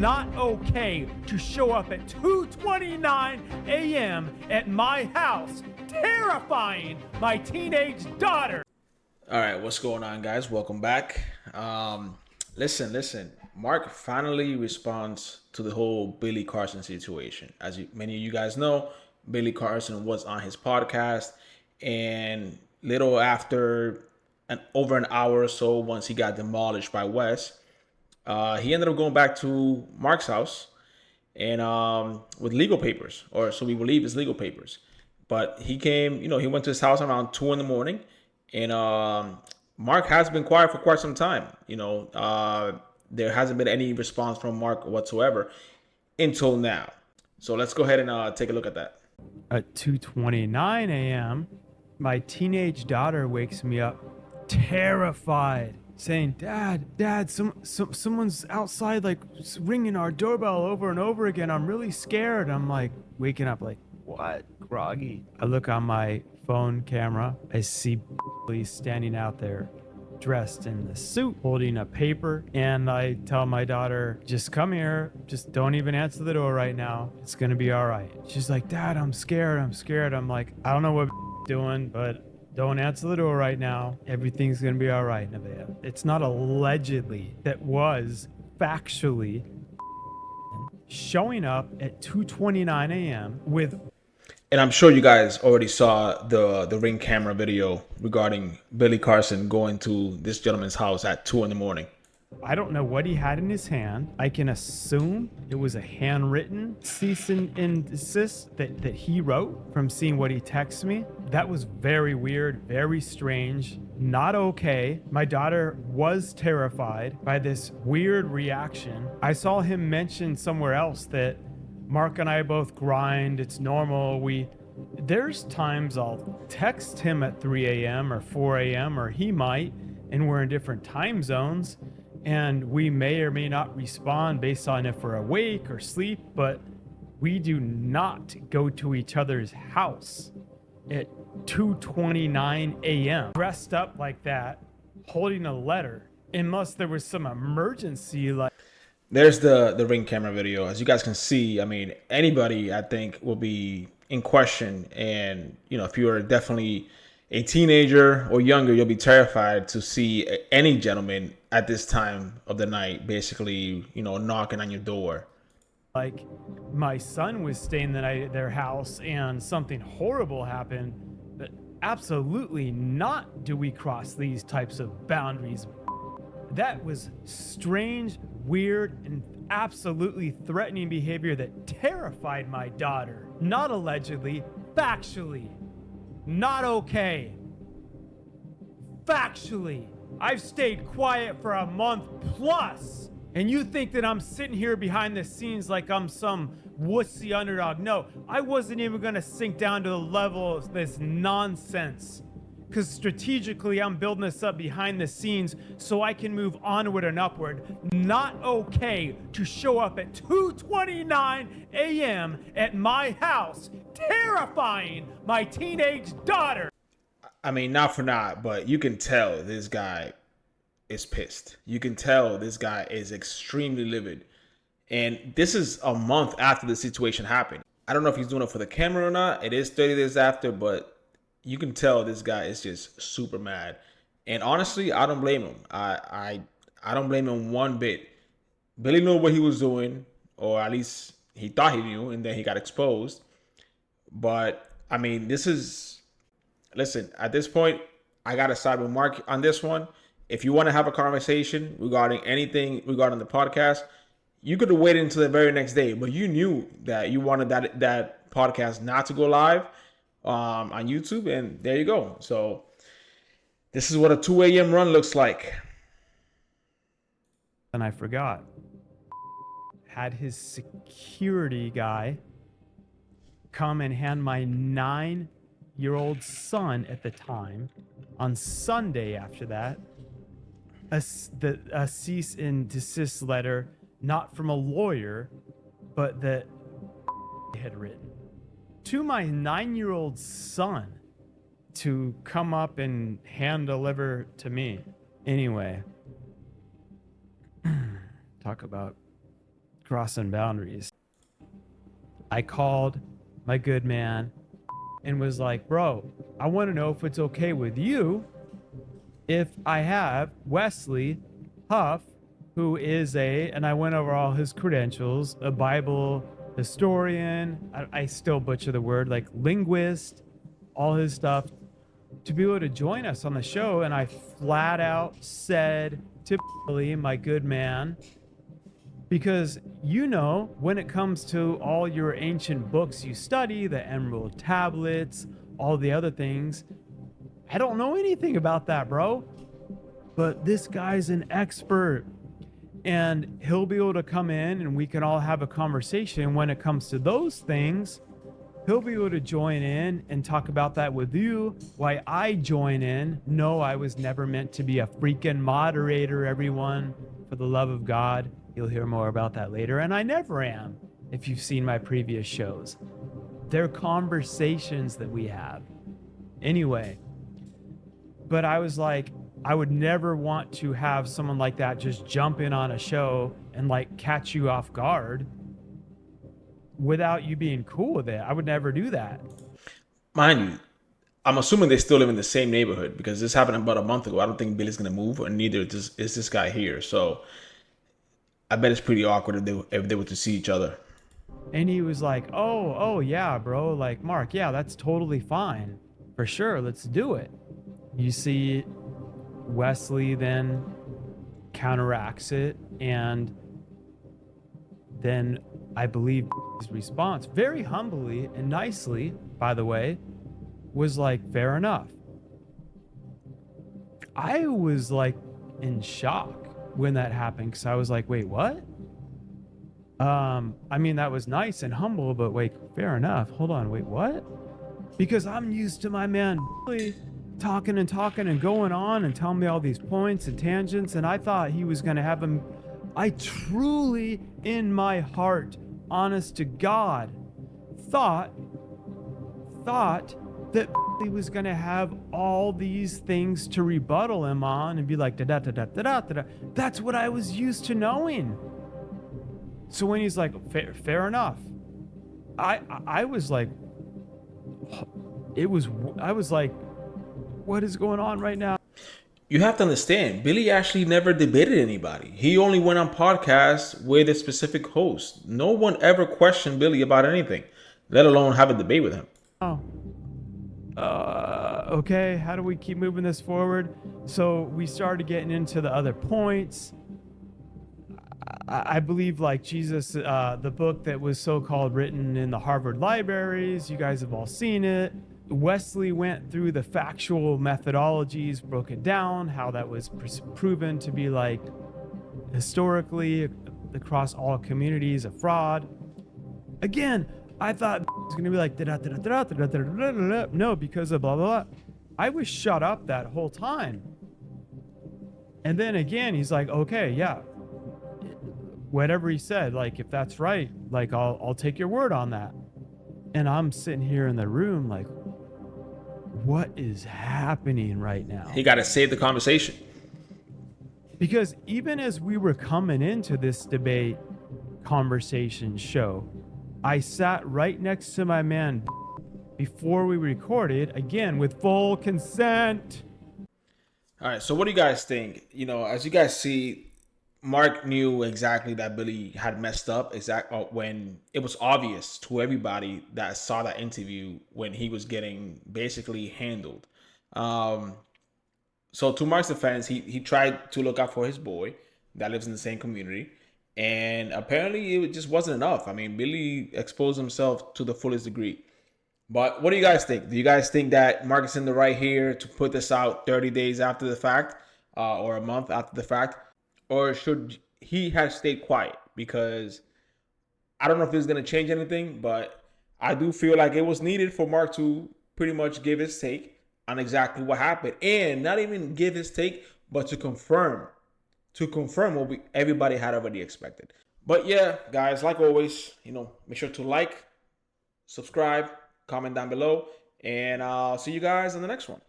not okay to show up at 2:29 a.m. at my house, terrifying my teenage daughter. All right, what's going on, guys? Welcome back. Listen. Mark finally responds to the whole Billy Carson situation. As many of you guys know, Billy Carson was on his podcast, and little after over an hour or so, once he got demolished by Wes, he ended up going back to Mark's house and with legal papers, or so we believe it's legal papers. But he came, he went to his house around 2 in the morning, and Mark has been quiet for quite some time. There hasn't been any response from Mark whatsoever until now. So let's go ahead and take a look at that. At 2:29 a.m., my teenage daughter wakes me up terrified, saying, Dad, someone's outside, like, ringing our doorbell over and over again. I'm really scared. I'm like waking up like, what? Groggy. I look on my phone camera. I see Billy standing out there dressed in the suit, holding a paper, and I tell my daughter, just come here, just don't even answer the door right now, it's gonna be all right. She's like, Dad, I'm scared. I'm like, I don't know what doing, but don't answer the door right now, everything's gonna be all right, Nevaeh. It's not allegedly, that was factually showing up at 2:29 a.m. with. And I'm sure you guys already saw the Ring camera video regarding Billy Carson going to this gentleman's house at 2 in the morning. I don't know what he had in his hand. I can assume it was a handwritten cease and desist that he wrote from seeing what he texted me. That was very weird, very strange, not okay. My daughter was terrified by this weird reaction. I saw him mention somewhere else that Mark and I both grind. It's normal. There's times I'll text him at 3 a.m. or 4 a.m. or he might, and we're in different time zones, and we may or may not respond based on if we're awake or sleep, but we do not go to each other's house at 2:29 a.m. dressed up like that, holding a letter, unless there was some emergency like. There's the Ring camera video. As you guys can see, I mean, anybody, I think, will be in question. And, if you're definitely a teenager or younger, you'll be terrified to see any gentleman at this time of the night, basically, knocking on your door. Like, my son was staying the night at their house and something horrible happened, but absolutely not do we cross these types of boundaries. That was strange, weird, and absolutely threatening behavior that terrified my daughter. Not allegedly, factually. Not okay. Factually. I've stayed quiet for a month plus, and you think that I'm sitting here behind the scenes like I'm some wussy underdog. No, I wasn't even gonna sink down to the level of this nonsense. Because strategically, I'm building this up behind the scenes so I can move onward and upward. Not okay to show up at 2:29 a.m. at my house, terrifying my teenage daughter. I mean, not for not, but you can tell this guy is pissed. You can tell this guy is extremely livid. And this is a month after the situation happened. I don't know if he's doing it for the camera or not. It is 30 days after, but you can tell this guy is just super mad. And honestly, I don't blame him. I don't blame him one bit. Billy knew what he was doing, or at least he thought he knew, and then he got exposed. But, I mean, listen, at this point, I got to side with Mark on this one. If you want to have a conversation regarding anything regarding the podcast, you could have waited until the very next day, but you knew that you wanted that podcast not to go live on YouTube, and there you go. So this is what a 2 a.m. run looks like. And I forgot. Had his security guy come and hand my 9-year-old son at the time on Sunday after that a cease and desist letter, not from a lawyer, but that had written to my 9-year-old son to come up and hand deliver to me. Anyway, talk about crossing boundaries. I called my good man and was like, bro, I want to know if it's okay with you if I have Wesley Huff, who is and I went over all his credentials, a Bible historian, I still butcher the word, like linguist, all his stuff, to be able to join us on the show. And I flat out said to Billy, my good man, because when it comes to all your ancient books you study, the Emerald Tablets, all the other things, I don't know anything about that, bro. But this guy's an expert, and he'll be able to come in and we can all have a conversation when it comes to those things. He'll be able to join in and talk about that with you. Why I join in. No, I was never meant to be a freaking moderator, everyone. For the love of God. You'll hear more about that later. And I never am, if you've seen my previous shows. They're conversations that we have. Anyway, but I was like, I would never want to have someone like that just jump in on a show and like catch you off guard without you being cool with it. I would never do that. Mind you, I'm assuming they still live in the same neighborhood because this happened about a month ago. I don't think Billy's going to move, and neither is this guy here. So I bet it's pretty awkward if they were to see each other. And he was like, oh, yeah, bro. Like, Mark, yeah, that's totally fine. For sure. Let's do it. You see, Wesley then counteracts it. And then I believe his response, very humbly and nicely, by the way, was like, fair enough. I was like in shock when that happened, because I was like, wait, what? I mean, that was nice and humble, but wait, fair enough. Hold on, wait, what? Because I'm used to my man Billy talking and going on and telling me all these points and tangents, and I thought he was going to have him. I truly, in my heart, honest to God, thought that he was going to have all these things to rebuttal him on and be like, da da da da da da da. That's what I was used to knowing. So when he's like, fair enough, I was like, I was like, what is going on right now? You have to understand, Billy actually never debated anybody. He only went on podcasts with a specific host. No one ever questioned Billy about anything, let alone have a debate with him. Oh. Okay, how do we keep moving this forward? So we started getting into the other points. I believe, like Jesus, the book that was so-called written in the Harvard libraries, you guys have all seen it. Wesley went through the factual methodologies, broke it down, how that was proven to be like historically across all communities a fraud. Again, I thought it was going to be like, no, because of blah, blah, blah. I was shut up that whole time. And then again, he's like, okay, yeah, whatever he said, like, if that's right, like, I'll take your word on that. And I'm sitting here in the room like, what is happening right now? He got to save the conversation. Because even as we were coming into this debate conversation show, I sat right next to my man before we recorded, again, with full consent. All right, so what do you guys think? As you guys see, Mark knew exactly that Billy had messed up when it was obvious to everybody that saw that interview when he was getting basically handled. So to Mark's defense, he tried to look out for his boy that lives in the same community. And apparently it just wasn't enough. I mean, Billy exposed himself to the fullest degree. But what do you guys think? Do you guys think that Mark is in the right here to put this out 30 days after the fact or a month after the fact? Or should he have stayed quiet? Because I don't know if this is going to change anything, but I do feel like it was needed for Mark to pretty much give his take on exactly what happened. And not even give his take, but to confirm what everybody had already expected. But yeah, guys, like always, make sure to like, subscribe, comment down below, and I'll see you guys in the next one.